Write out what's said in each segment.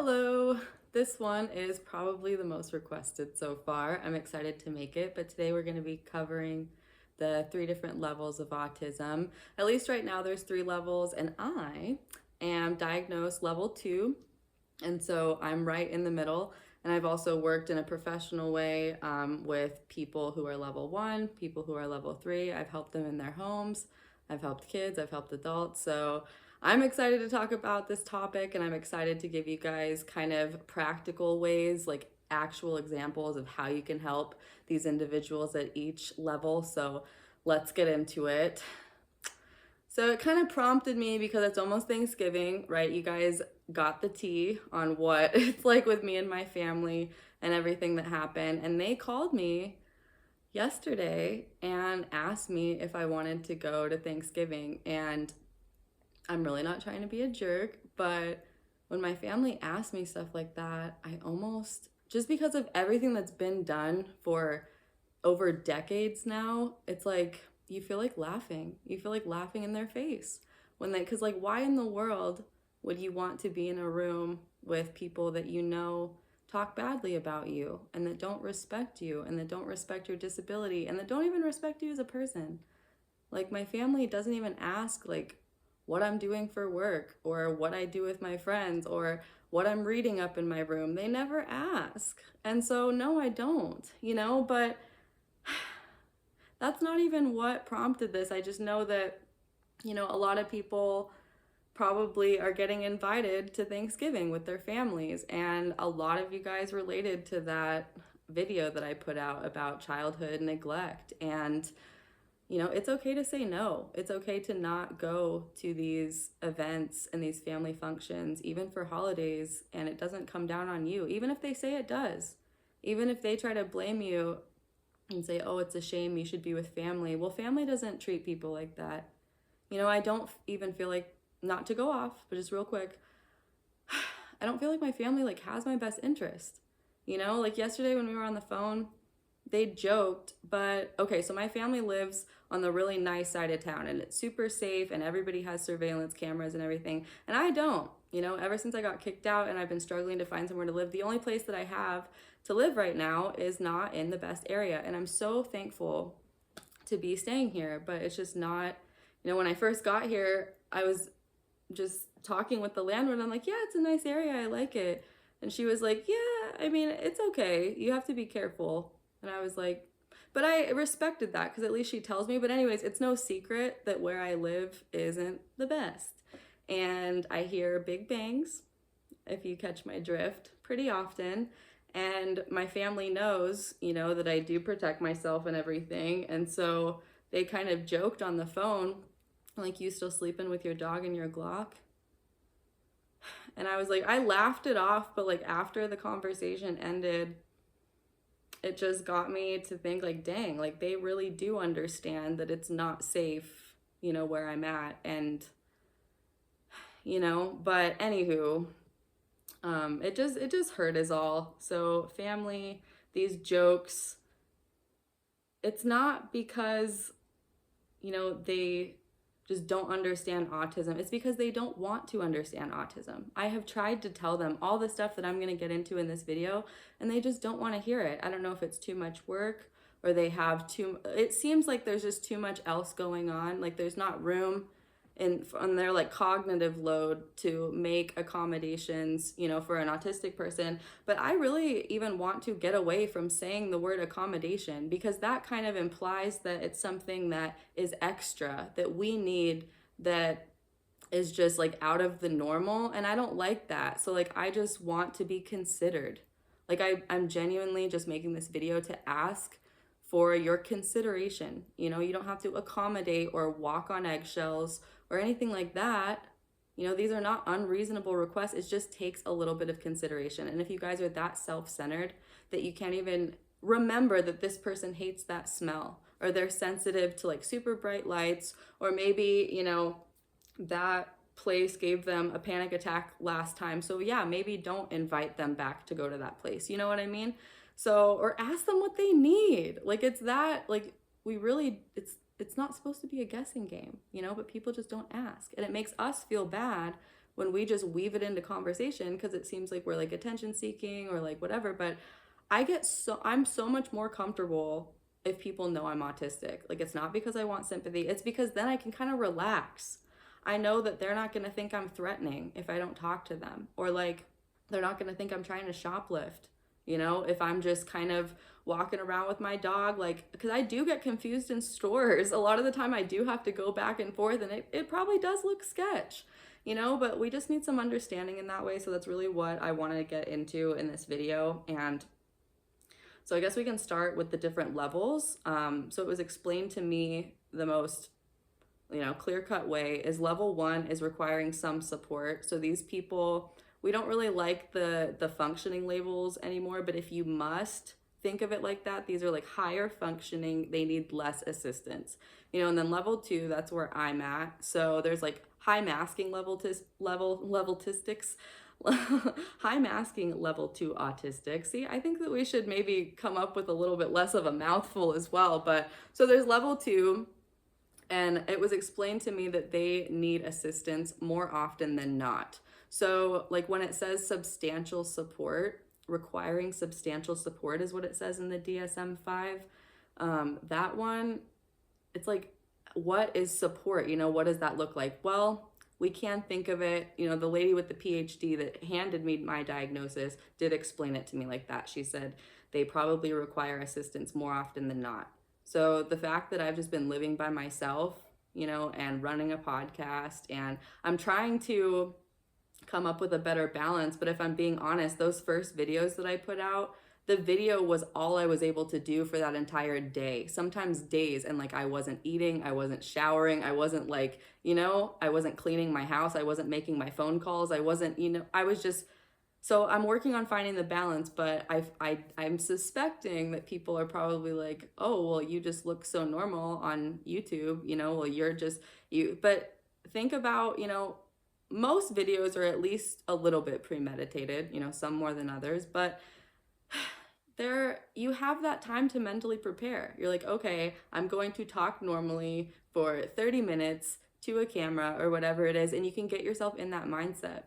Hello! This one is probably the most requested so far. I'm excited to make it, but today we're going to be covering the 3 different levels of autism. At least right now there's 3 levels, and I am diagnosed level 2, and so I'm right in the middle. And I've also worked in a professional way with people who are level 1, people who are level 3. I've helped them in their homes, I've helped kids, I've helped adults. So I'm excited to talk about this topic, and I'm excited to give you guys kind of practical ways, like actual examples of how you can help these individuals at each level. So let's get into it. So it kind of prompted me because it's almost Thanksgiving, right? You guys got the tea on what it's like with me and my family and everything that happened. And they called me yesterday and asked me if I wanted to go to Thanksgiving. And I'm really not trying to be a jerk, but when my family asks me stuff like that, I almost, just because of everything that's been done for over decades now, it's like you feel like laughing. You feel like laughing in their face when they, because like, why in the world would you want to be in a room with people that you know talk badly about you and that don't respect you and that don't respect your disability and that don't even respect you as a person? Like, my family doesn't even ask, like, what I'm doing for work or what I do with my friends or what I'm reading up in my room. They never ask. And so, no, I don't, but that's not even what prompted this. I just know that, a lot of people probably are getting invited to Thanksgiving with their families. And a lot of you guys related to that video that I put out about childhood neglect. And it's okay to say no. It's okay to not go to these events and these family functions, even for holidays, and it doesn't come down on you, even if they say it does. Even if they try to blame you and say, oh, it's a shame, you should be with family. Well, family doesn't treat people like that. I don't even feel like, not to go off, but just real quick, I don't feel like my family like has my best interest. Like yesterday when we were on the phone, they joked, but okay, so my family lives on the really nice side of town and it's super safe and everybody has surveillance cameras and everything. And I don't, ever since I got kicked out and I've been struggling to find somewhere to live, the only place that I have to live right now is not in the best area. And I'm so thankful to be staying here, but it's just not, when I first got here, I was just talking with the landlord. I'm like, yeah, it's a nice area. I like it. And she was like, yeah, I mean, it's okay. You have to be careful. And I was like, but I respected that because at least she tells me. But anyways, it's no secret that where I live isn't the best. And I hear big bangs, if you catch my drift, pretty often. And my family knows, that I do protect myself and everything. And so they kind of joked on the phone, like, you still sleeping with your dog and your Glock? And I was like, I laughed it off, but like after the conversation ended, it just got me to think like, dang, like they really do understand that it's not safe, where I'm at. And, but anywho, it just hurt us all. So family, these jokes, it's not because, they just don't understand autism. It's because they don't want to understand autism. I have tried to tell them all the stuff that I'm going to get into in this video, and they just don't want to hear it. I don't know if it's too much work or they have it seems like there's just too much else going on. Like there's not room on their like cognitive load to make accommodations, for an autistic person. But I really even want to get away from saying the word accommodation because that kind of implies that it's something that is extra, that we need, that is just like out of the normal. And I don't like that. So like, I just want to be considered. Like I'm genuinely just making this video to ask for your consideration. You don't have to accommodate or walk on eggshells or anything like that. These are not unreasonable requests. It just takes a little bit of consideration. And if you guys are that self-centered that you can't even remember that this person hates that smell, or they're sensitive to like super bright lights, or maybe, that place gave them a panic attack last time. So yeah, maybe don't invite them back to go to that place. You know what I mean? So, or ask them what they need. Like it's that, like we really, it's not supposed to be a guessing game, but people just don't ask. And it makes us feel bad when we just weave it into conversation, because it seems like we're like attention seeking or like whatever. But I'm so much more comfortable if people know I'm autistic. Like, it's not because I want sympathy, it's because then I can kind of relax. I know that they're not going to think I'm threatening if I don't talk to them, or like they're not going to think I'm trying to shoplift, if I'm just kind of walking around with my dog, like, because I do get confused in stores. A lot of the time I do have to go back and forth, and it probably does look sketch, but we just need some understanding in that way. So that's really what I wanted to get into in this video. And so I guess we can start with the different levels. So it was explained to me the most, clear-cut way is level 1 is requiring some support. So these people, we don't really like the functioning labels anymore, but if you must think of it like that, these are like higher functioning, they need less assistance. And then level 2, that's where I'm at. So there's like high masking levelistics, high masking level 2 autistic. See, I think that we should maybe come up with a little bit less of a mouthful as well. But so there's level 2, and it was explained to me that they need assistance more often than not. So like when it says substantial support, requiring substantial support is what it says in the DSM-5. That one, it's like, what is support? What does that look like? Well, we can think of it, the lady with the PhD that handed me my diagnosis did explain it to me like that. She said they probably require assistance more often than not. So the fact that I've just been living by myself, and running a podcast, and I'm trying to come up with a better balance. But if I'm being honest, those first videos that I put out, the video was all I was able to do for that entire day, sometimes days. And like, I wasn't eating, I wasn't showering, I wasn't like, I wasn't cleaning my house, I wasn't making my phone calls, I wasn't, I was just, so I'm working on finding the balance. But I'm suspecting that people are probably like, oh, well, you just look so normal on YouTube, well, you're just, you, but think about, most videos are at least a little bit premeditated, some more than others, but you have that time to mentally prepare. You're like, okay, I'm going to talk normally for 30 minutes to a camera or whatever it is, and you can get yourself in that mindset.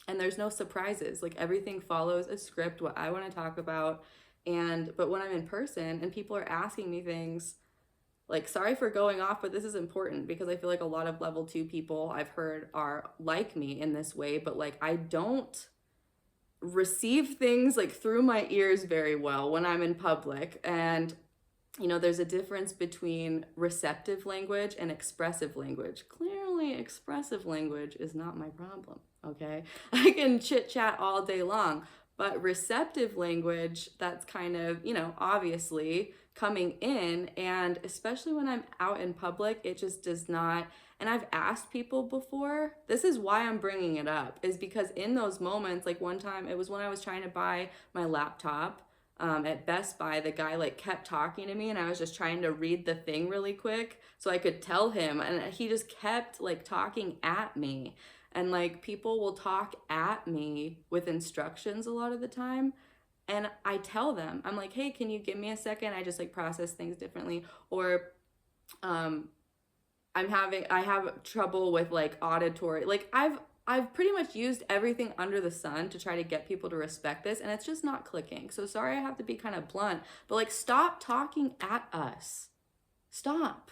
And there's no surprises. Like, everything follows a script, what I want to talk about. But when I'm in person and people are asking me things, like, sorry for going off, but this is important because I feel like a lot of level 2 people I've heard are like me in this way, but like, I don't receive things like through my ears very well when I'm in public. And there's a difference between receptive language and expressive language. Clearly, expressive language is not my problem, okay? I can chit chat all day long, but receptive language, that's kind of, obviously coming in. And especially when I'm out in public, it just does not. And I've asked people before, this is why I'm bringing it up, is because in those moments, like one time, it was when I was trying to buy my laptop at Best Buy, the guy like kept talking to me, and I was just trying to read the thing really quick so I could tell him, and he just kept like talking at me. And like, people will talk at me with instructions a lot of the time, and I tell them, I'm like, hey, can you give me a second? I just like process things differently. Or I have trouble with like auditory, like I've pretty much used everything under the sun to try to get people to respect this, and it's just not clicking. So sorry, I have to be kind of blunt, but like, stop talking at us. Stop.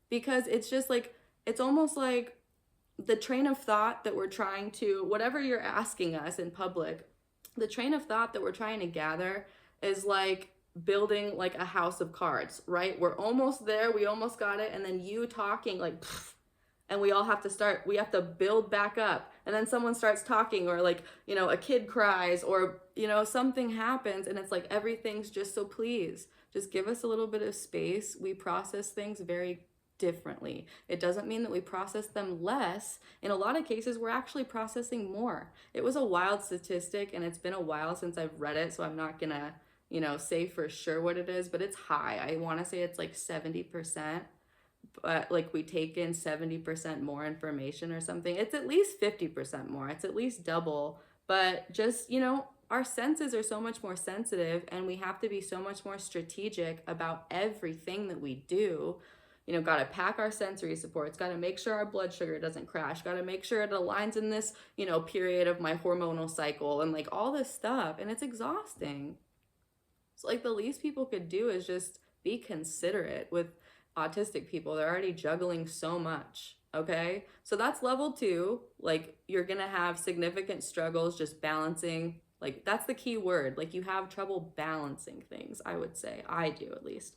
Because it's just like, it's almost like the train of thought that we're trying to, whatever you're asking us in public, the train of thought that we're trying to gather is like building like a house of cards, right? We're almost there, we almost got it, and then you talking like, pfft, and we all have to build back up. And then someone starts talking, or like, a kid cries, or, something happens, and it's like, everything's just, so please, just give us a little bit of space. We process things very differently. It doesn't mean that we process them less. In a lot of cases, we're actually processing more. It was a wild statistic, and it's been a while since I've read it, so I'm not gonna, say for sure what it is, but it's high. I want to say it's like 70%. But like, we take in 70% more information or something. It's at least 50% more. It's at least double. But just, our senses are so much more sensitive, and we have to be so much more strategic about everything that we do. got to pack our sensory supports, got to make sure our blood sugar doesn't crash, got to make sure it aligns in this, period of my hormonal cycle, and like all this stuff. And it's exhausting. So, like, the least people could do is just be considerate with autistic people. They're already juggling so much. Okay. So that's level 2. Like, you're going to have significant struggles just balancing. Like, that's the key word. Like, you have trouble balancing things, I would say. I do, at least.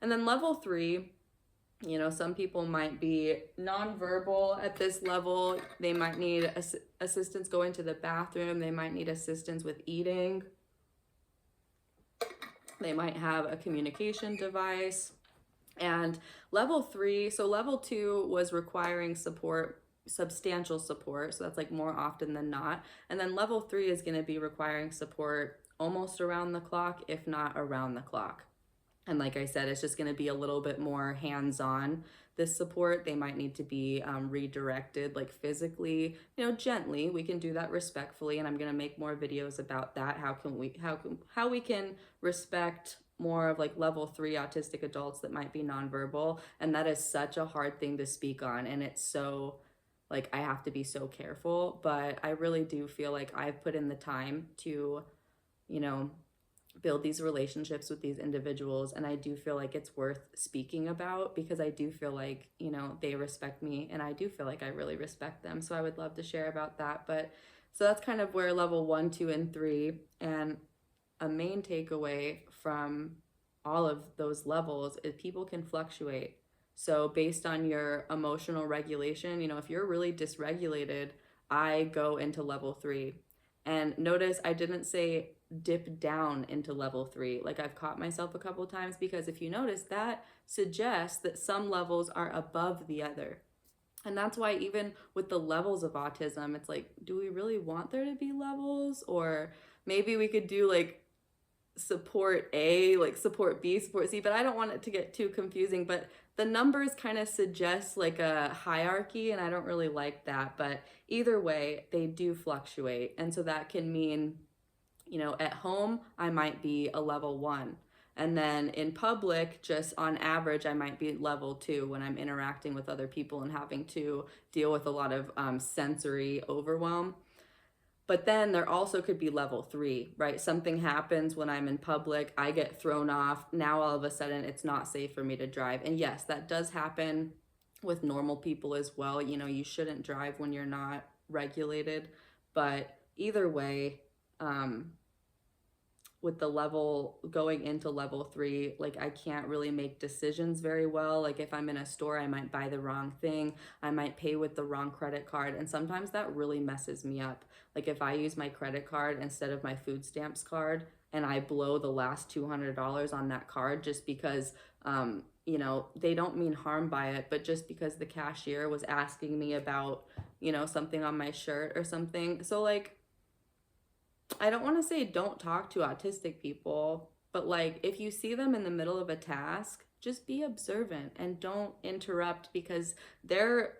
And then level 3, some people might be nonverbal at this level. They might need assistance going to the bathroom. They might need assistance with eating. They might have a communication device. And level 3, so level 2 was requiring support, substantial support. So that's like more often than not. And then level 3 is going to be requiring support almost around the clock, if not around the clock. And like I said, it's just going to be a little bit more hands-on, this support. They might need to be redirected, like physically, gently. We can do that respectfully, and I'm going to make more videos about that. How we can respect more of like level 3 autistic adults that might be nonverbal. And that is such a hard thing to speak on, and it's so, like, I have to be so careful. But I really do feel like I've put in the time to, build these relationships with these individuals, and I do feel like it's worth speaking about, because I do feel like, they respect me, and I do feel like I really respect them. So I would love to share about that. But so that's kind of where level 1, 2, and 3, and a main takeaway from all of those levels is people can fluctuate. So based on your emotional regulation, if you're really dysregulated, I go into level 3. And notice I didn't say dip down into level 3. Like, I've caught myself a couple times, because if you notice, that suggests that some levels are above the other. And that's why even with the levels of autism, it's like, do we really want there to be levels? Or maybe we could do like support A, like support B, support C, but I don't want it to get too confusing. But the numbers kind of suggest like a hierarchy, and I don't really like that. But either way, they do fluctuate. And so that can mean, at home, I might be a level 1. And then in public, just on average, I might be level 2 when I'm interacting with other people and having to deal with a lot of sensory overwhelm. But then there also could be level 3, right? Something happens when I'm in public, I get thrown off. Now all of a sudden it's not safe for me to drive. And yes, that does happen with normal people as well. You shouldn't drive when you're not regulated. But either way, with the level going into level 3, like, I can't really make decisions very well. Like, if I'm in a store, I might buy the wrong thing. I might pay with the wrong credit card. And sometimes that really messes me up. Like, if I use my credit card instead of my food stamps card, and I blow the last $200 on that card just because, they don't mean harm by it, but just because the cashier was asking me about, something on my shirt or something. So, like, I don't want to say don't talk to autistic people, but like, if you see them in the middle of a task, just be observant and don't interrupt, because their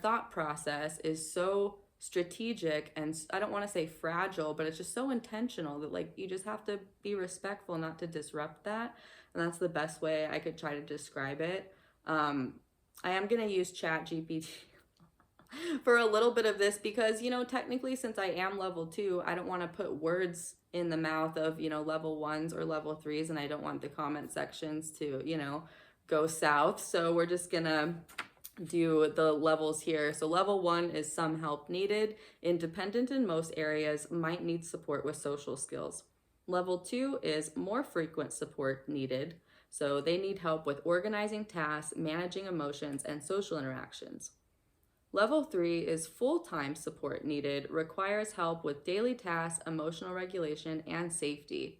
thought process is so strategic, and I don't want to say fragile, but it's just so intentional that, like, you just have to be respectful not to disrupt that. And that's the best way I could try to describe it. I am going to use Chat GPT for a little bit of this, because, technically, since I am level 2, I don't want to put words in the mouth of, level 1s or level 3s, and I don't want the comment sections to, go south. So we're just gonna do the levels here. So level 1 is some help needed, independent in most areas, might need support with social skills. Level 2 is more frequent support needed. So they need help with organizing tasks, managing emotions, and social interactions. Level 3 is full-time support needed, requires help with daily tasks, emotional regulation, and safety.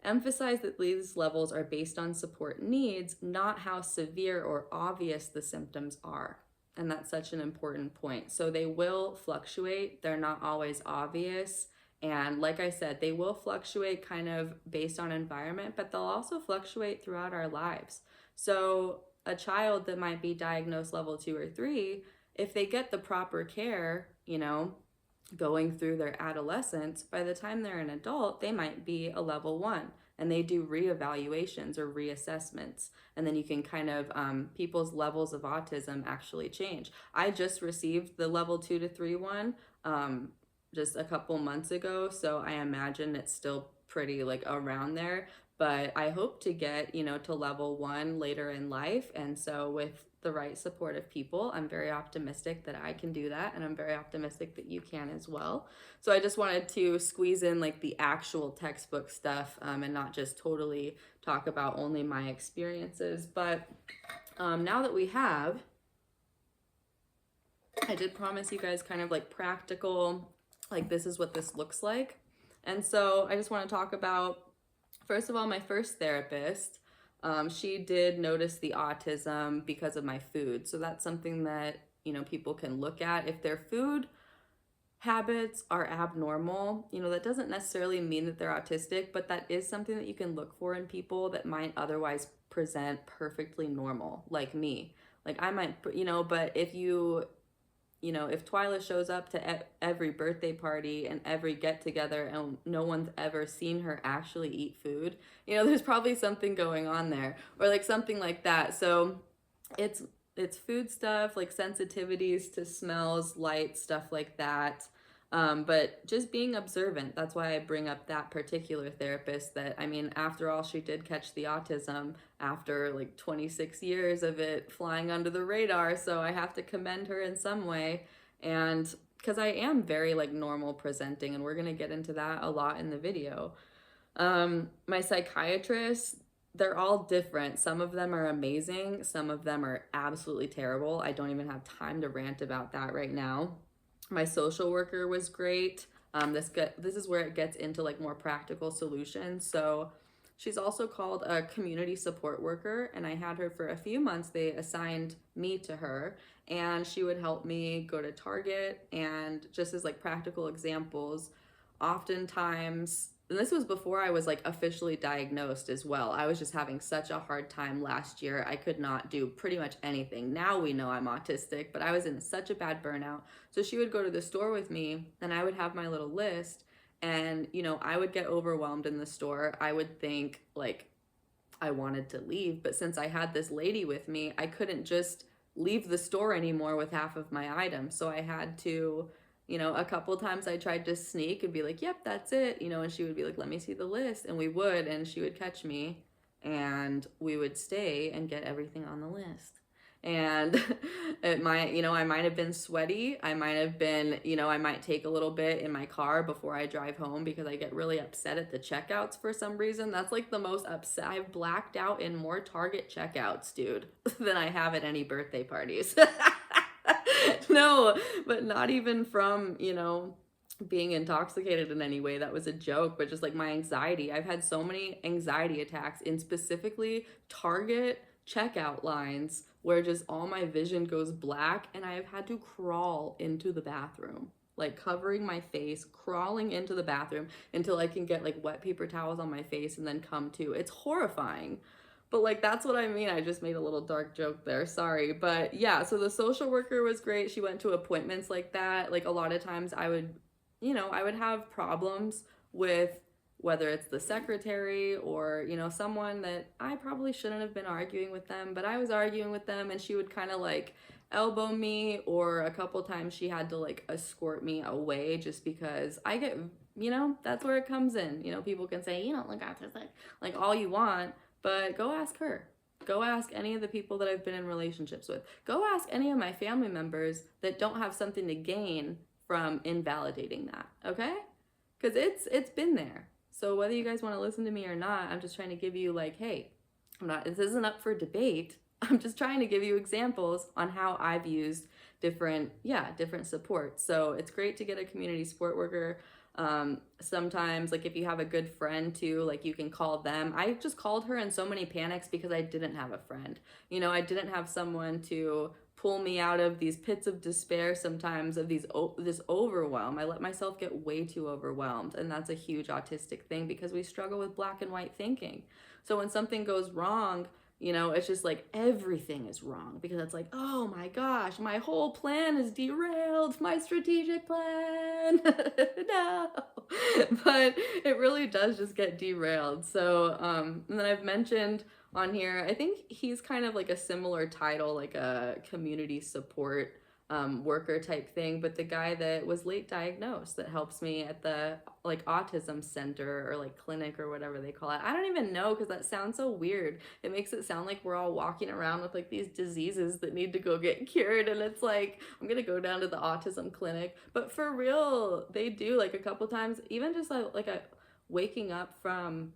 Emphasize that these levels are based on support needs, not how severe or obvious the symptoms are. And that's such an important point. So they will fluctuate. They're not always obvious. And like I said, they will fluctuate kind of based on environment, but they'll also fluctuate throughout our lives. So a child that might be diagnosed level 2 or 3, if they get the proper care, going through their adolescence, by the time they're an adult, they might be a level 1, and they do reevaluations or reassessments. And then you can kind of, people's levels of autism actually change. I just received the level 2 to 3 one just a couple months ago, so I imagine it's still pretty like around there. But I hope to get, to level 1 later in life. And so with the right supportive people, I'm very optimistic that I can do that, and I'm very optimistic that you can as well. So I just wanted to squeeze in like the actual textbook stuff, and not just totally talk about only my experiences. But now that we have, I did promise you guys kind of like practical, like this is what this looks like. And so I just want to talk about, first of all, my first therapist. She did notice the autism because of my food. So that's something that, people can look at. If their food habits are abnormal, that doesn't necessarily mean that they're autistic, but that is something that you can look for in people that might otherwise present perfectly normal, like me. Like I might, but if Twyla shows up to every birthday party and every get together and no one's ever seen her actually eat food, there's probably something going on there, or like something like that. So it's food stuff, like sensitivities to smells, light, stuff like that. But just being observant. That's why I bring up that particular therapist that, I mean, after all, she did catch the autism after like 26 years of it flying under the radar. So I have to commend her in some way. And because I am very like normal presenting, and we're going to get into that a lot in the video. My psychiatrist, they're all different. Some of them are amazing. Some of them are absolutely terrible. I don't even have time to rant about that right now. My social worker was great. This is where it gets into like more practical solutions. So she's also called a community support worker, and I had her for a few months. They assigned me to her, and she would help me go to Target. And just as like practical examples, oftentimes, and this was before I was like officially diagnosed as well. I was just having such a hard time last year. I could not do pretty much anything. Now we know I'm autistic, but I was in such a bad burnout. So she would go to the store with me, and I would have my little list, and I would get overwhelmed in the store. I would think like I wanted to leave, but since I had this lady with me, I couldn't just leave the store anymore with half of my items. So I had to, a couple times I tried to sneak and be like, yep, that's it, and she would be like, let me see the list. And we would, and she would catch me, and we would stay and get everything on the list. And it might, I might have been sweaty. I might have been, I might take a little bit in my car before I drive home because I get really upset at the checkouts for some reason. That's like the most upset. I've blacked out in more Target checkouts, dude, than I have at any birthday parties. No, but not even from, being intoxicated in any way. That was a joke, but just like my anxiety. I've had so many anxiety attacks in specifically Target checkout lines where just all my vision goes black, and I have had to crawl into the bathroom, like covering my face, crawling into the bathroom until I can get like wet paper towels on my face and then come to. It's horrifying. But like, that's what I mean. I just made a little dark joke there. Sorry. But yeah, so the social worker was great. She went to appointments like that. Like a lot of times I would, I would have problems with whether it's the secretary or, someone that I probably shouldn't have been arguing with them, but I was arguing with them, and she would kind of like elbow me, or a couple times she had to like escort me away just because I get, that's where it comes in. People can say, you don't look autistic, like all you want. But go ask her. Go ask any of the people that I've been in relationships with. Go ask any of my family members that don't have something to gain from invalidating that, okay? Because it's been there. So whether you guys want to listen to me or not, I'm just trying to give you like, hey, this isn't up for debate. I'm just trying to give you examples on how I've used different support. So it's great to get a community support worker. Sometimes like if you have a good friend too, like you can call them. I just called her in so many panics because I didn't have a friend. I didn't have someone to pull me out of these pits of despair sometimes, of this overwhelm. I let myself get way too overwhelmed, and that's a huge autistic thing because we struggle with black and white thinking. So when something goes wrong, You know, it's just like everything is wrong because it's like, oh my gosh, my whole plan is derailed, my strategic plan. No. But it really does just get derailed. So, and then I've mentioned on here, I think he's kind of like a similar title, like a community support worker type thing, but the guy that was late diagnosed that helps me at the like autism center or like clinic or whatever they call it. I don't even know because that sounds so weird. It makes it sound like we're all walking around with like these diseases that need to go get cured, and it's like I'm gonna go down to the autism clinic. But for real, they do like a couple times, even just like a waking up from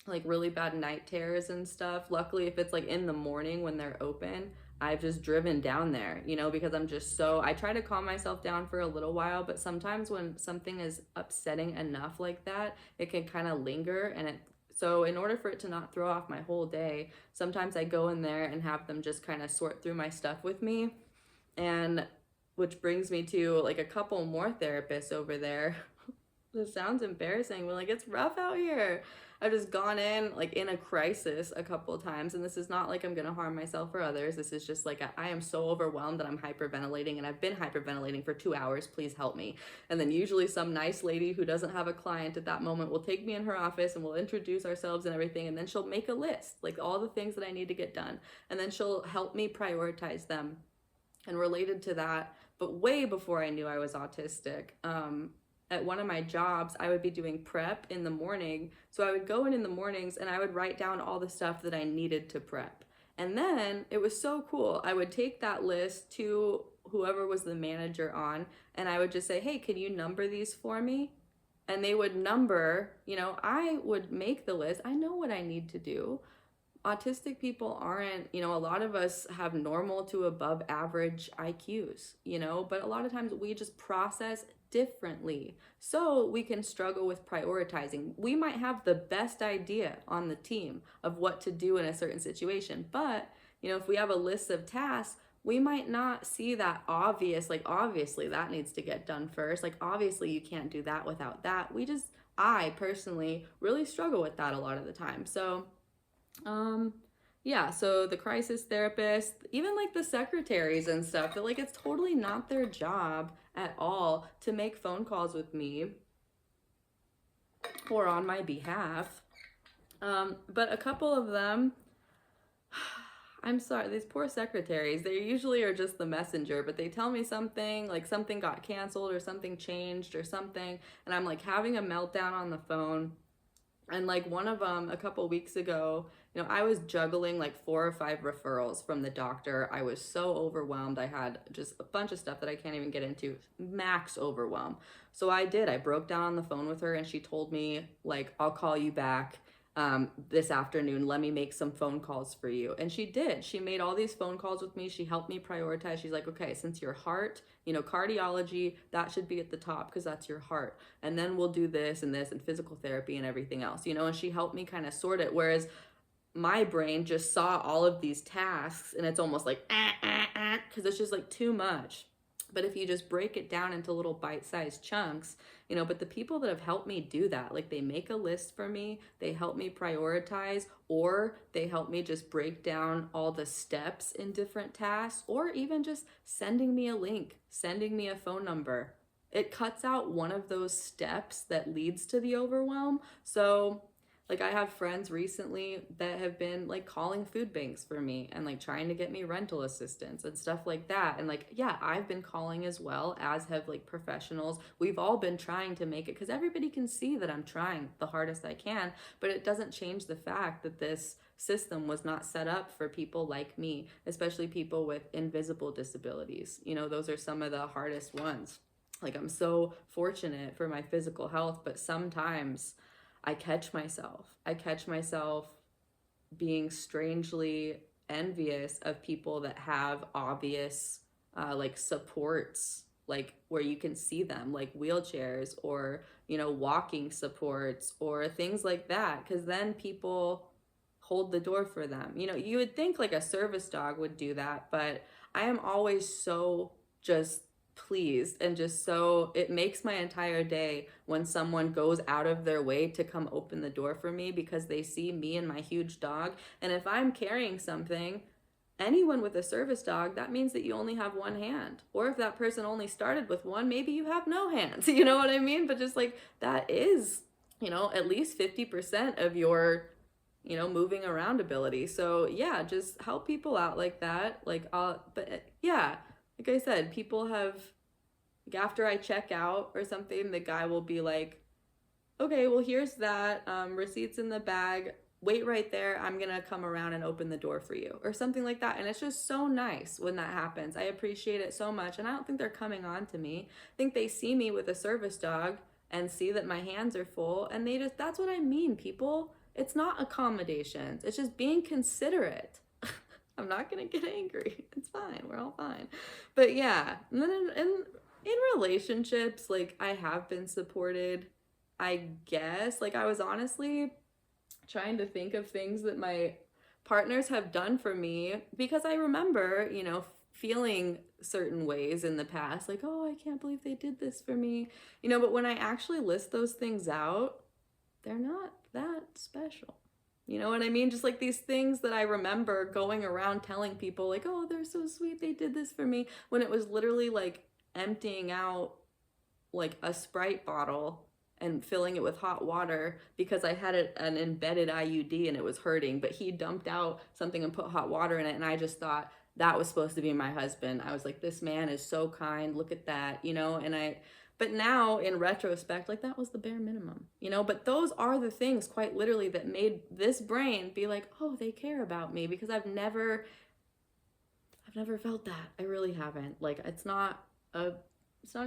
like really bad night terrors and stuff. Luckily, if it's like in the morning when they're open, I've just driven down there, you know, because I'm just so, I try to calm myself down for a little while, but sometimes when something is upsetting enough like that, it can kind of linger. And so in order for it to not throw off my whole day, sometimes I go in there and have them just kind of sort through my stuff with me. And which brings me to like a couple more therapists over there. This sounds embarrassing, but like it's rough out here. I've just gone in like in a crisis a couple of times, and this is not like I'm gonna harm myself or others. This is just like I am so overwhelmed that I'm hyperventilating, and I've been hyperventilating for 2 hours. Please help me. And then usually some nice lady who doesn't have a client at that moment will take me in her office and we'll introduce ourselves and everything, and then she'll make a list like all the things that I need to get done, and then she'll help me prioritize them. And related to that, but way before I knew I was autistic, at one of my jobs, I would be doing prep in the morning. So I would go in the mornings and I would write down all the stuff that I needed to prep. And then it was so cool. I would take that list to whoever was the manager on, and I would just say, hey, can you number these for me? And they would number, you know, I would make the list. I know what I need to do. Autistic people aren't, you know, a lot of us have normal to above average IQs, you know, but a lot of times we just process differently. So we can struggle with prioritizing. We might have the best idea on the team of what to do in a certain situation, but, you know, if we have a list of tasks, we might not see that obvious, like, obviously that needs to get done first. Like, obviously you can't do that without that. I personally really struggle with that a lot of the time. So, yeah, so the crisis therapist, even like the secretaries and stuff, that like it's totally not their job at all to make phone calls with me or on my behalf. But a couple of them, I'm sorry, these poor secretaries, they usually are just the messenger, but they tell me something, like something got canceled or something changed or something, and I'm like having a meltdown on the phone. And like one of them a couple weeks ago, you know, I was juggling like 4 or 5 referrals from the doctor. I was so overwhelmed. I had just a bunch of stuff that I can't even get into, max overwhelm. So I broke down on the phone with her, and she told me like, I'll call you back this afternoon. Let me make some phone calls for you. And she did. She made all these phone calls with me. She helped me prioritize. She's like, okay, since your heart, you know, cardiology, that should be at the top because that's your heart. And then we'll do this and this and physical therapy and everything else, you know, and she helped me kind of sort it. Whereas my brain just saw all of these tasks and it's almost like, because it's just like too much. But if you just break it down into little bite-sized chunks, you know, but the people that have helped me do that, like they make a list for me, they help me prioritize, or they help me just break down all the steps in different tasks, or even just sending me a link, sending me a phone number. It cuts out one of those steps that leads to the overwhelm. So like I have friends recently that have been like calling food banks for me and like trying to get me rental assistance and stuff like that. And like, yeah, I've been calling as well, as have like professionals. We've all been trying to make it because everybody can see that I'm trying the hardest I can, but it doesn't change the fact that this system was not set up for people like me, especially people with invisible disabilities. You know, those are some of the hardest ones. Like I'm so fortunate for my physical health, but sometimes I catch myself being strangely envious of people that have obvious like supports, like where you can see them, like wheelchairs or, you know, walking supports or things like that. Because then people hold the door for them. You know, you would think like a service dog would do that, but I am always so just pleased and just so it makes my entire day when someone goes out of their way to come open the door for me because they see me and my huge dog. And if I'm carrying something, anyone with a service dog, that means that you only have one hand. Or if that person only started with one, maybe you have no hands. You know what I mean? But just like that is, at least 50% of your moving around ability. So yeah, just help people out like that. But yeah, like I said, people have, like after I check out or something, the guy will be like, okay, well, here's that, receipts in the bag. Wait right there. I'm going to come around and open the door for you or something like that. And it's just so nice when that happens. I appreciate it so much. And I don't think they're coming on to me. I think they see me with a service dog and see that my hands are full. And that's what I mean, people. It's not accommodations. It's just being considerate. I'm not going to get angry. It's fine. We're all fine. But yeah, and then in relationships, like I have been supported, I guess. Like I was honestly trying to think of things that my partners have done for me because I remember, feeling certain ways in the past, like, oh, I can't believe they did this for me, but when I actually list those things out, they're not that special. You know what I mean? Just like these things that I remember going around telling people, like, oh, they're so sweet, they did this for me, when it was literally like emptying out like a Sprite bottle and filling it with hot water because I had an embedded IUD and it was hurting, but he dumped out something and put hot water in it, and I just thought that was supposed to be my husband. I was like, this man is so kind, look at that, but now in retrospect, like that was the bare minimum, but those are the things quite literally that made this brain be like, oh, they care about me, because I've never felt that. I really haven't. Like it's not a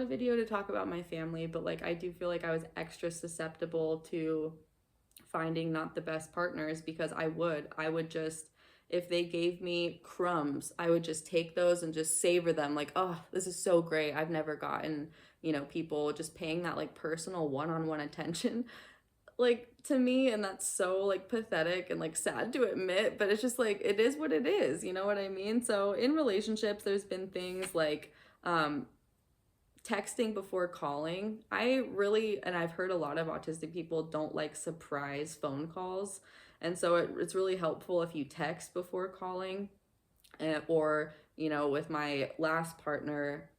video to talk about my family, but like I do feel like I was extra susceptible to finding not the best partners because I would just, if they gave me crumbs, I would just take those and just savor them, like, oh, this is so great. I've never gotten, people just paying that like personal one-on-one attention like to me, and that's so like pathetic and like sad to admit, but it's just like it is what it is, you know what I mean? So in relationships there's been things like texting before calling. And I've heard a lot of autistic people don't like surprise phone calls. And so it's really helpful if you text before calling. Or, with my last partner,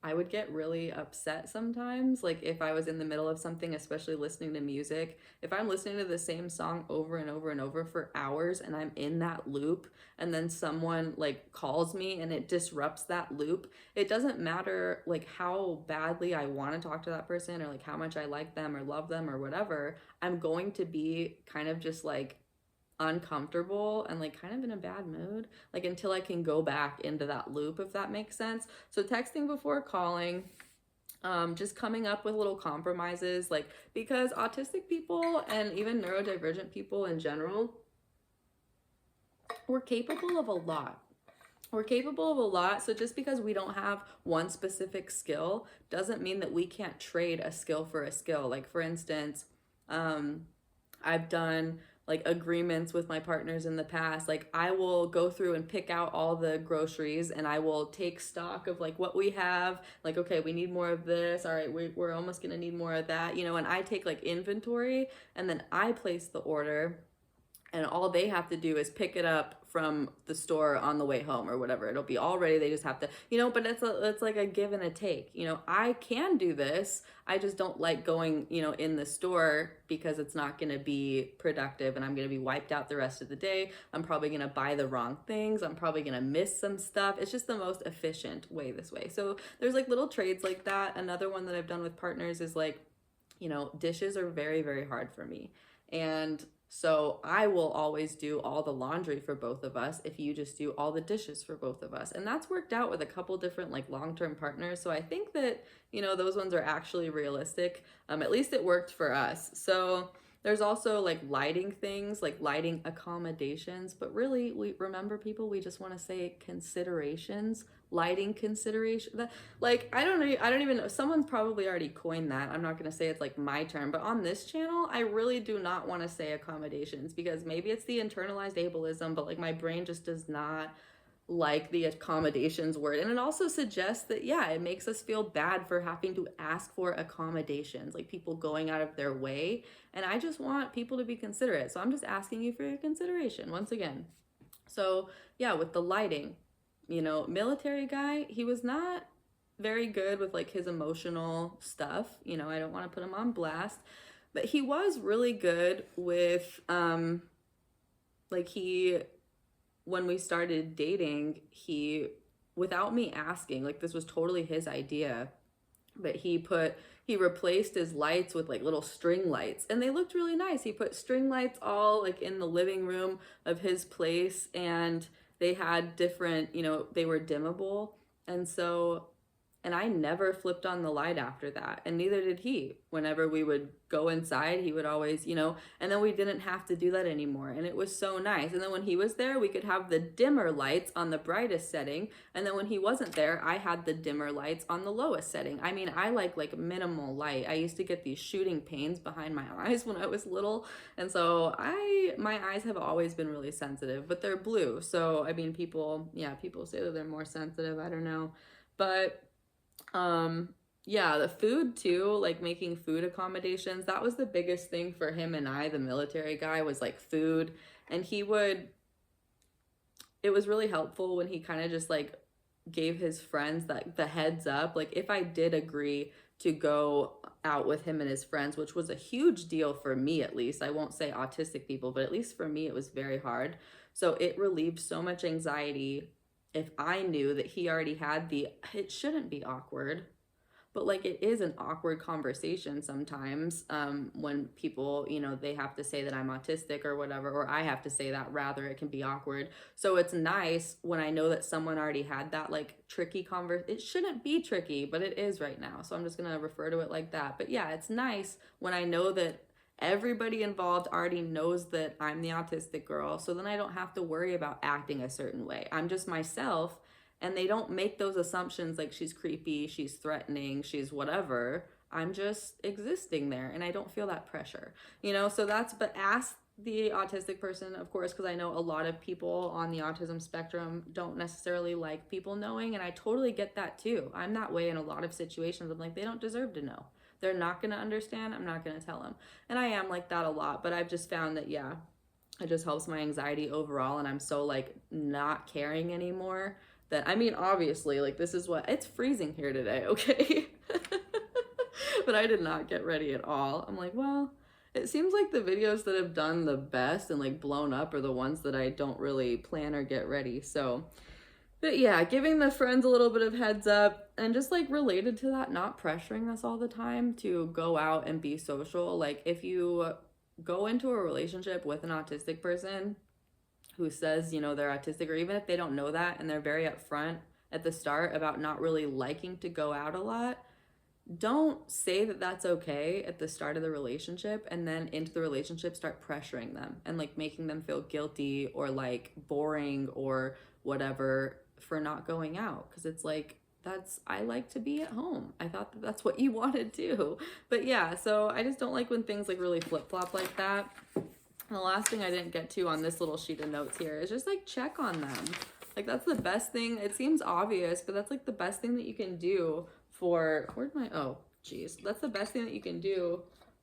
I would get really upset sometimes. Like if I was in the middle of something, especially listening to music, if I'm listening to the same song over and over and over for hours and I'm in that loop, and then someone like calls me and it disrupts that loop, it doesn't matter like how badly I want to talk to that person or like how much I like them or love them or whatever, I'm going to be kind of just like uncomfortable and like kind of in a bad mood, like until I can go back into that loop, if that makes sense. So texting before calling, just coming up with little compromises, like because autistic people and even neurodivergent people in general, we're capable of a lot. So just because we don't have one specific skill doesn't mean that we can't trade a skill for a skill. Like for instance, I've done like agreements with my partners in the past. Like I will go through and pick out all the groceries and I will take stock of like what we have, like, okay, we need more of this. All right, we're almost gonna need more of that, and I take like inventory and then I place the order, and all they have to do is pick it up from the store on the way home or whatever. It'll be all ready. They just have to, but it's like a give and a take. I can do this. I just don't like going, in the store because it's not going to be productive and I'm going to be wiped out the rest of the day. I'm probably going to buy the wrong things. I'm probably going to miss some stuff. It's just the most efficient way this way. So there's like little trades like that. Another one that I've done with partners is like, dishes are very, very hard for me. And so I will always do all the laundry for both of us if you just do all the dishes for both of us. And that's worked out with a couple different like long-term partners. So I think that, those ones are actually realistic. At least it worked for us. So there's also like lighting things, like lighting accommodations, but really we just want to say considerations, lighting consideration. That like I don't even know, someone's probably already coined that. I'm not going to say it's like my term, but on this channel I really do not want to say accommodations because maybe it's the internalized ableism, but like my brain just does not like the accommodations word. And it also suggests that, yeah, it makes us feel bad for having to ask for accommodations, like people going out of their way. And I just want people to be considerate. So I'm just asking you for your consideration once again. So, yeah, with the lighting, military guy, he was not very good with like his emotional stuff. I don't want to put him on blast, but he was really good with, like, when we started dating, without me asking, like, this was totally his idea, but he replaced his lights with like little string lights, and they looked really nice. He put string lights all like in the living room of his place, and they had different, they were dimmable. And so, and I never flipped on the light after that, and neither did he. Whenever we would go inside, he would always, and then we didn't have to do that anymore, and it was so nice. And then when he was there, we could have the dimmer lights on the brightest setting, and then when he wasn't there, I had the dimmer lights on the lowest setting. I mean, I like minimal light. I used to get these shooting pains behind my eyes when I was little, and so my eyes have always been really sensitive, but they're blue. So I mean, people say that they're more sensitive. I don't know, but yeah, the food too, like making food accommodations, that was the biggest thing for him and I, the military guy, was like food. And it was really helpful when he kind of just like gave his friends that the heads up, like if I did agree to go out with him and his friends, which was a huge deal for me, at least. I won't say autistic people, but at least for me, it was very hard. So it relieved so much anxiety if I knew that he already had it shouldn't be awkward, but like it is an awkward conversation sometimes, when people, they have to say that I'm autistic or whatever, or I have to say that, rather, it can be awkward. So it's nice when I know that someone already had that like tricky it shouldn't be tricky, but it is right now, so I'm just gonna refer to it like that. But yeah, it's nice when I know that everybody involved already knows that I'm the autistic girl, so then I don't have to worry about acting a certain way. I'm just myself, and they don't make those assumptions like she's creepy, she's threatening, she's whatever. I'm just existing there, and I don't feel that pressure. So but ask the autistic person, of course, because I know a lot of people on the autism spectrum don't necessarily like people knowing, and I totally get that too. I'm that way in a lot of situations. I'm like, they don't deserve to know. They're not going to understand. I'm not going to tell them. And I am like that a lot, but I've just found that, yeah, it just helps my anxiety overall. And I'm so like not caring anymore that, I mean, obviously, like it's freezing here today, okay? But I did not get ready at all. I'm like, well, it seems like the videos that have done the best and like blown up are the ones that I don't really plan or get ready. So, but yeah, giving the friends a little bit of heads up, and just like related to that, not pressuring us all the time to go out and be social. Like if you go into a relationship with an autistic person who says, they're autistic, or even if they don't know that and they're very upfront at the start about not really liking to go out a lot, don't say that that's okay at the start of the relationship, and then into the relationship start pressuring them and like making them feel guilty or like boring or whatever for not going out, because it's like, I like to be at home. I thought that that's what you wanted too. But yeah, so I just don't like when things like really flip-flop like that. And the last thing I didn't get to on this little sheet of notes here is just like check on them. Like that's the best thing. It seems obvious, but that's like the best thing that you can do that's the best thing that you can do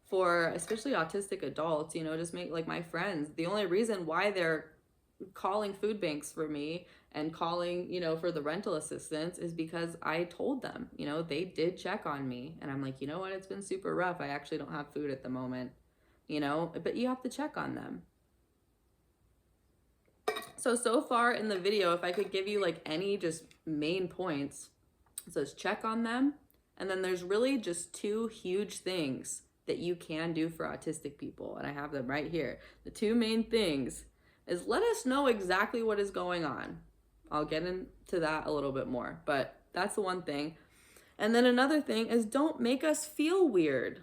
for especially autistic adults. Just make, like, my friends, the only reason why they're calling food banks for me and calling, for the rental assistance is because I told them, they did check on me, and I'm like, you know what, it's been super rough. I actually don't have food at the moment, but you have to check on them. So far in the video, if I could give you like any just main points, it says check on them. And then there's really just two huge things that you can do for autistic people. And I have them right here. The two main things is let us know exactly what is going on. I'll get into that a little bit more, but that's the one thing. And then another thing is don't make us feel weird.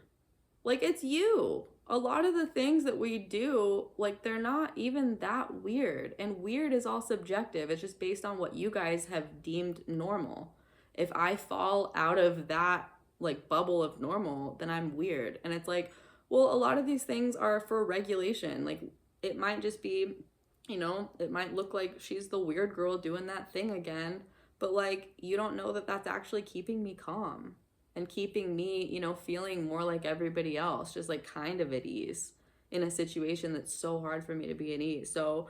Like, it's you. A lot of the things that we do, like, they're not even that weird. And weird is all subjective. It's just based on what you guys have deemed normal. If I fall out of that like bubble of normal, then I'm weird. And it's like, well, a lot of these things are for regulation. Like, it might just be You know, it might look like she's the weird girl doing that thing again, but like, you don't know that that's actually keeping me calm and keeping me, you know, feeling more like everybody else, just like kind of at ease in a situation that's so hard for me to be at ease. So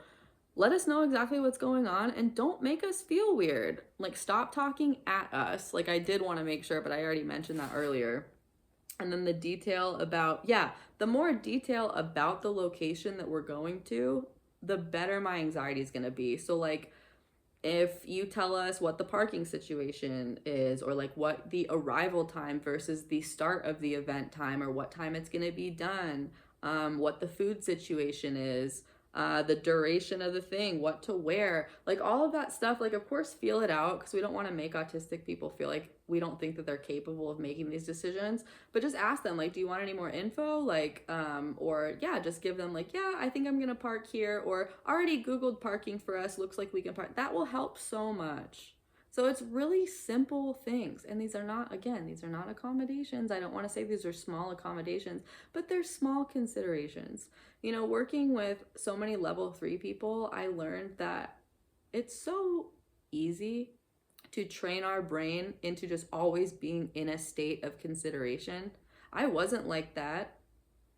let us know exactly what's going on and don't make us feel weird. Like, stop talking at us. Like, I did want to make sure, but I already mentioned that earlier. And then the detail about, yeah, the more detail about the location that we're going to, the better my anxiety is going to be. So, like, if you tell us what the parking situation is, or like what the arrival time versus the start of the event time, or what time it's going to be done, what the food situation is, the duration of the thing, what to wear, like all of that stuff, like of course feel it out, because we don't want to make autistic people feel like we don't think that they're capable of making these decisions, but just ask them, like, do you want any more info, like, or yeah, just give them like, yeah, I think I'm gonna park here, or already Googled parking for us, looks like we can park. That will help so much. So it's really simple things. And these are not, again, these are not accommodations. I don't want to say these are small accommodations, but they're small considerations. You know, working with so many level 3 people, I learned that it's so easy to train our brain into just always being in a state of consideration. I wasn't like that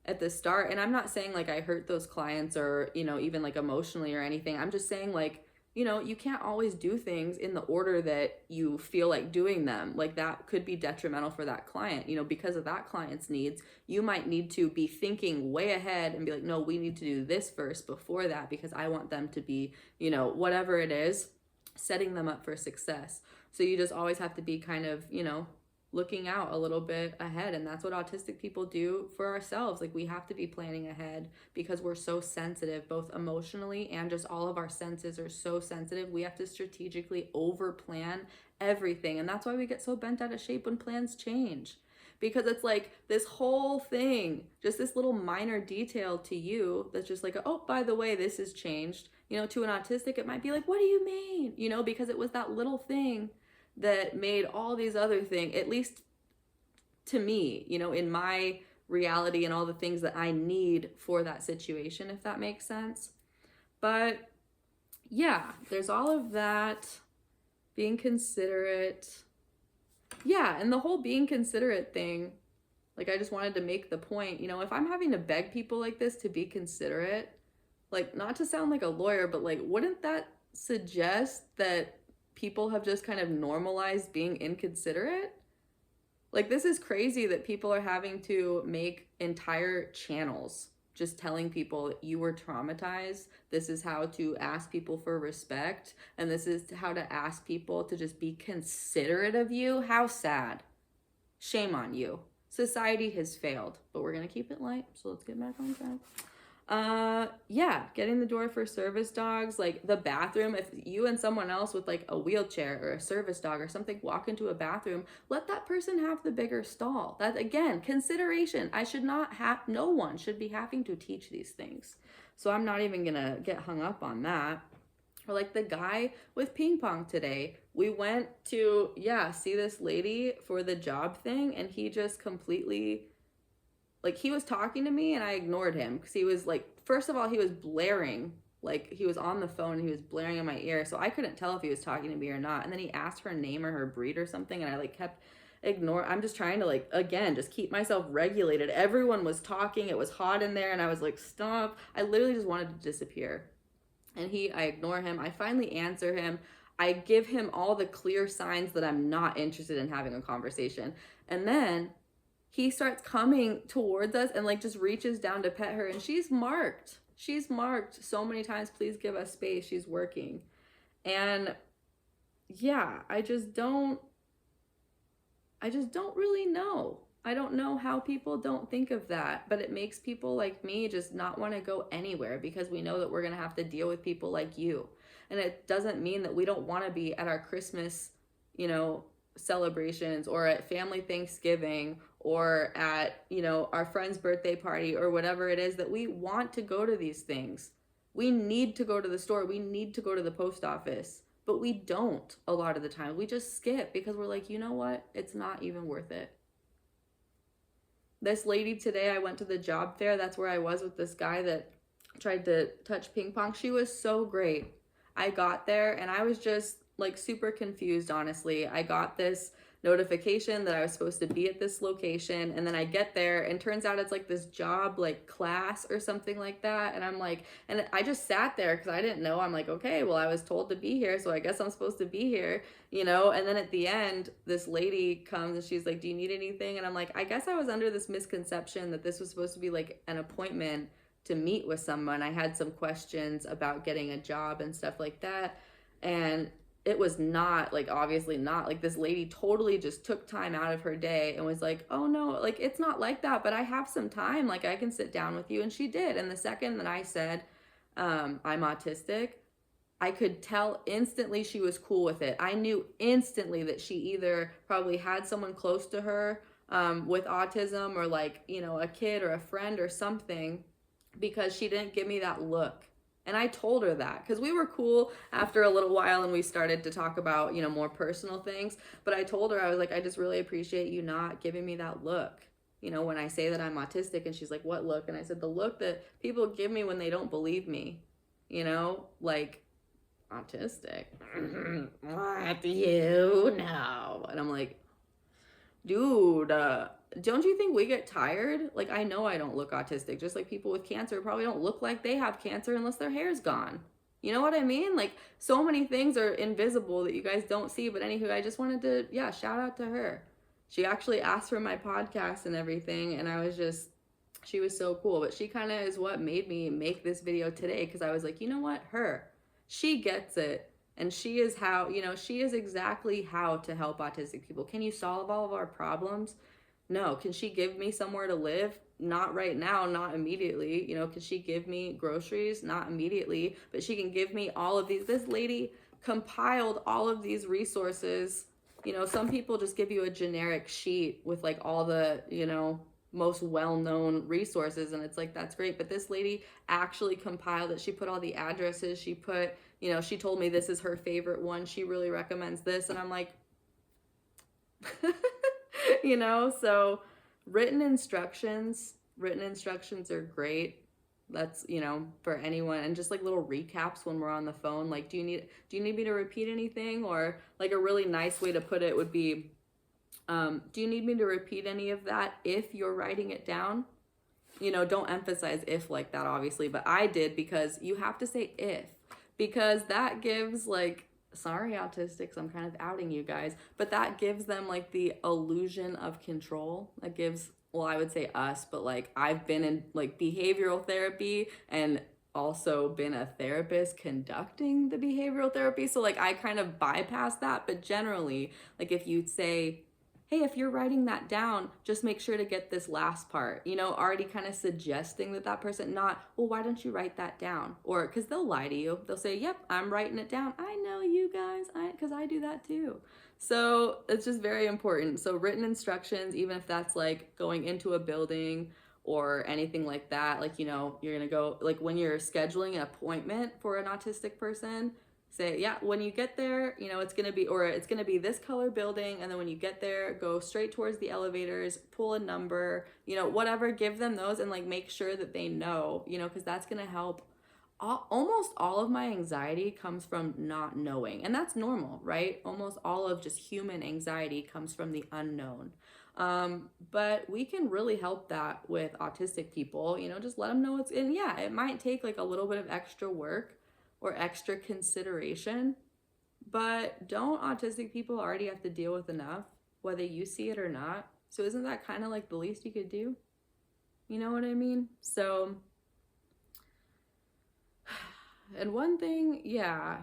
at the start. And I'm not saying like I hurt those clients or, you know, even like emotionally or anything. I'm just saying like, you know, you can't always do things in the order that you feel like doing them. Like that could be detrimental for that client. You know, because of that client's needs, you might need to be thinking way ahead and be like, no, we need to do this first before that, because I want them to be, you know, whatever it is, setting them up for success. So you just always have to be kind of, you know, looking out a little bit ahead. And that's what autistic people do for ourselves. Like, we have to be planning ahead because we're so sensitive, both emotionally and just all of our senses are so sensitive. We have to strategically over plan everything. And that's why we get so bent out of shape when plans change, because it's like this whole thing, just this little minor detail to you that's just like, oh, by the way, this has changed. You know, to an autistic, it might be like, what do you mean? You know, because it was that little thing that made all these other things, at least to me, you know, in my reality and all the things that I need for that situation, if that makes sense. But yeah, there's all of that, being considerate. Yeah, and the whole being considerate thing, like, I just wanted to make the point, you know, if I'm having to beg people like this to be considerate, like, not to sound like a lawyer, but like, wouldn't that suggest that people have just kind of normalized being inconsiderate? Like, this is crazy that people are having to make entire channels just telling people you were traumatized. This is how to ask people for respect, and this is how to ask people to just be considerate of you. How sad. Shame on you. Society has failed, but we're gonna keep it light, so let's get back on track. Yeah, getting the door for service dogs, like the bathroom, if you and someone else with like a wheelchair or a service dog or something walk into a bathroom, let that person have the bigger stall. That, again, consideration. I should not have, no one should be having to teach these things. So I'm not even gonna get hung up on that. Or like the guy with ping pong today, we went to, yeah, see this lady for the job thing, and he just completely, like, he was talking to me and I ignored him because he was like, first of all, he was blaring, like he was on the phone and he was blaring in my ear, so I couldn't tell if he was talking to me or not. And then he asked her name or her breed or something, and I like kept I'm just trying to, like, again, just keep myself regulated. Everyone was talking, it was hot in there, and I was like, stop. I literally just wanted to disappear. And I ignore him. I finally answer him. I give him all the clear signs that I'm not interested in having a conversation. And then he starts coming towards us and like just reaches down to pet her, and she's marked. She's marked so many times, please give us space, she's working. And yeah, I just don't really know. I don't know how people don't think of that, but it makes people like me just not want to go anywhere, because we know that we're going to have to deal with people like you. And it doesn't mean that we don't want to be at our Christmas, you know, celebrations, or at family Thanksgiving, or at, you know, our friend's birthday party, or whatever it is, that we want to go to these things. We need to go to the store. We need to go to the post office, but we don't a lot of the time. We just skip because we're like, you know what? It's not even worth it. This lady today, I went to the job fair. That's where I was with this guy that tried to touch ping pong. She was so great. I got there and I was just like super confused, honestly. I got this notification that I was supposed to be at this location, and then I get there and turns out it's like this job like class or something like that, and I'm like, and I just sat there because I didn't know. I'm like, okay, well, I was told to be here, so I guess I'm supposed to be here, you know. And then at the end, this lady comes and she's like, do you need anything? And I'm like, I guess I was under this misconception that this was supposed to be like an appointment to meet with someone. I had some questions about getting a job and stuff like that, and it was not, like, obviously not. Like, this lady totally just took time out of her day and was like, oh no, like, it's not like that, but I have some time, like, I can sit down with you. And she did. And the second that I said, I'm autistic, I could tell instantly she was cool with it. I knew instantly that she either probably had someone close to her with autism, or like, you know, a kid or a friend or something, because she didn't give me that look. And I told her that because we were cool after a little while and we started to talk about, you know, more personal things. But I told her, I was like, I just really appreciate you not giving me that look, you know, when I say that I'm autistic. And she's like, what look? And I said, the look that people give me when they don't believe me, you know, like, autistic. What do you know? And I'm like, dude, don't you think we get tired? Like, I know I don't look autistic, just like people with cancer probably don't look like they have cancer unless their hair's gone. You know what I mean? Like, so many things are invisible that you guys don't see. But anywho, I just wanted to, yeah, shout out to her. She actually asked for my podcast and everything, and I was just, she was so cool. But she kind of is what made me make this video today, because I was like, you know what? She gets it. And she is how, you know, she is exactly how to help autistic people. Can you solve all of our problems? No. Can she give me somewhere to live? Not right now, not immediately. You know, can she give me groceries? Not immediately. But she can give me all of these. This lady compiled all of these resources. You know, some people just give you a generic sheet with like all the, you know, most well-known resources, and it's like, that's great. But this lady actually compiled it. She put all the addresses. She put, you know, she told me this is her favorite one. She really recommends this. And I'm like, you know, so written instructions are great. That's, you know, for anyone. And just like little recaps when we're on the phone. Like, do you need me to repeat anything? Or like a really nice way to put it would be, do you need me to repeat any of that if you're writing it down? You know, don't emphasize if like that, obviously, but I did, because you have to say if, because that gives, like, sorry, autistics, I'm kind of outing you guys, but that gives them like the illusion of control. That gives, well, I would say us, but like I've been in like behavioral therapy and also been a therapist conducting the behavioral therapy. So like I kind of bypass that. But generally, like if you'd say, hey, if you're writing that down, just make sure to get this last part, you know, already kind of suggesting that that person, not, well, why don't you write that down? Or, because they'll lie to you. They'll say, yep, I'm writing it down. I know you guys, because I do that too. So it's just very important. So written instructions, even if that's like going into a building or anything like that, like, you know, you're going to go, like when you're scheduling an appointment for an autistic person, say, yeah, when you get there, you know, it's going to be this color building. And then when you get there, go straight towards the elevators, pull a number, you know, whatever, give them those, and like make sure that they know, you know, because that's going to help. Almost all of my anxiety comes from not knowing. And that's normal, right? Almost all of just human anxiety comes from the unknown. But we can really help that with autistic people, you know, just let them know and yeah, it might take like a little bit of extra work or extra consideration, but don't autistic people already have to deal with enough, whether you see it or not? So isn't that kind of like the least you could do? You know what I mean? So, and one thing, yeah,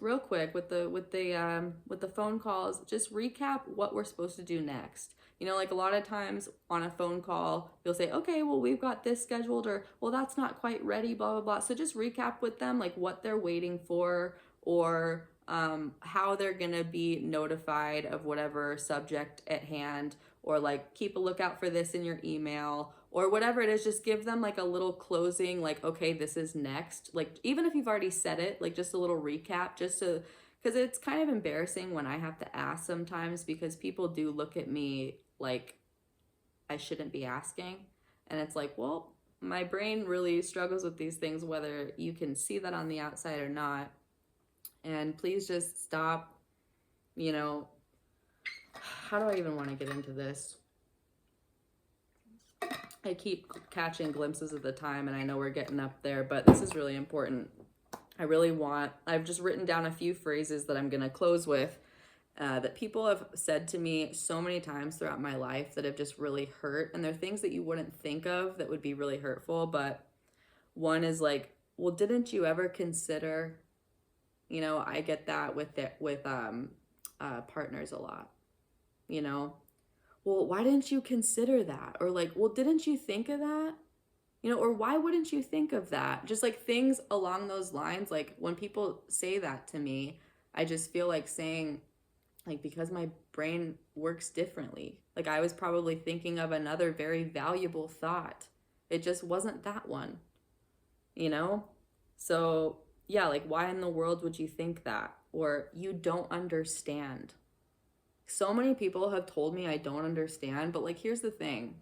real quick with the phone calls, just recap what we're supposed to do next. You know, like a lot of times on a phone call, you'll say, okay, well, we've got this scheduled, or, well, that's not quite ready, blah, blah, blah. So just recap with them, like what they're waiting for, or how they're going to be notified of whatever subject at hand, or like keep a lookout for this in your email, or whatever it is. Just give them like a little closing, like, okay, this is next. Like, even if you've already said it, like just a little recap, just to, because it's kind of embarrassing when I have to ask sometimes, because people do look at me like I shouldn't be asking. And it's like, well, my brain really struggles with these things, whether you can see that on the outside or not. And please just stop, you know, how do I even want to get into this? I keep catching glimpses of the time, and I know we're getting up there, but this is really important. I've just written down a few phrases that I'm going to close with that people have said to me so many times throughout my life that have just really hurt. And they're things that you wouldn't think of that would be really hurtful. But one is like, well, didn't you ever consider, I get that with partners a lot, well, why didn't you consider that? Or like, well, didn't you think of that? Or why wouldn't you think of that? Just like things along those lines. Like when people say that to me, I just feel like saying, like, because my brain works differently. Like I was probably thinking of another very valuable thought. It just wasn't that one, So yeah, like why in the world would you think that? Or you don't understand. So many people have told me I don't understand, but like here's the thing.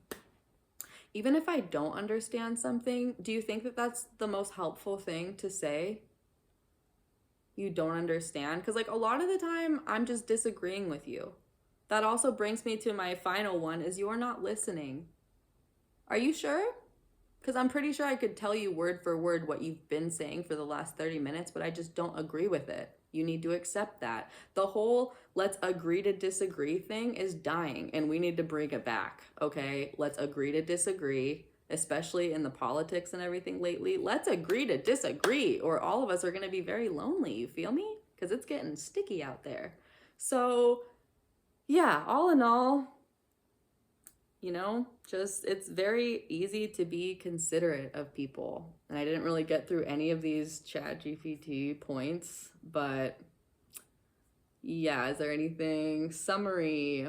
Even if I don't understand something, do you think that that's the most helpful thing to say? You don't understand? Because like a lot of the time I'm just disagreeing with you. That also brings me to my final one is you're not listening. Are you sure? Because I'm pretty sure I could tell you word for word what you've been saying for the last 30 minutes, but I just don't agree with it. You need to accept that. The whole let's agree to disagree thing is dying, and we need to bring it back, okay? Let's agree to disagree, especially in the politics and everything lately. Let's agree to disagree, or all of us are going to be very lonely, you feel me? Because it's getting sticky out there. So, yeah, all in all, just it's very easy to be considerate of people. And I didn't really get through any of these ChatGPT points, but yeah, is there anything? Summary.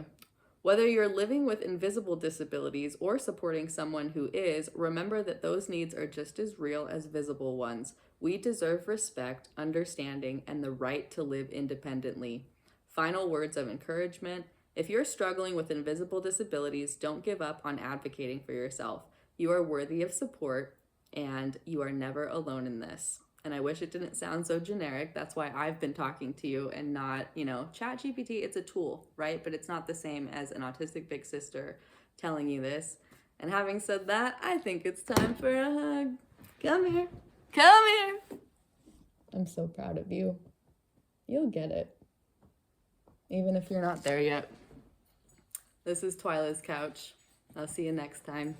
Whether you're living with invisible disabilities or supporting someone who is, remember that those needs are just as real as visible ones. We deserve respect, understanding, and the right to live independently. Final words of encouragement. If you're struggling with invisible disabilities, don't give up on advocating for yourself. You are worthy of support, and you are never alone in this. And I wish it didn't sound so generic. That's why I've been talking to you and not, ChatGPT, it's a tool, right? But it's not the same as an autistic big sister telling you this. And having said that, I think it's time for a hug. Come here. Come here. I'm so proud of you. You'll get it. Even if you're not there yet. This is Twyla's Couch. I'll see you next time.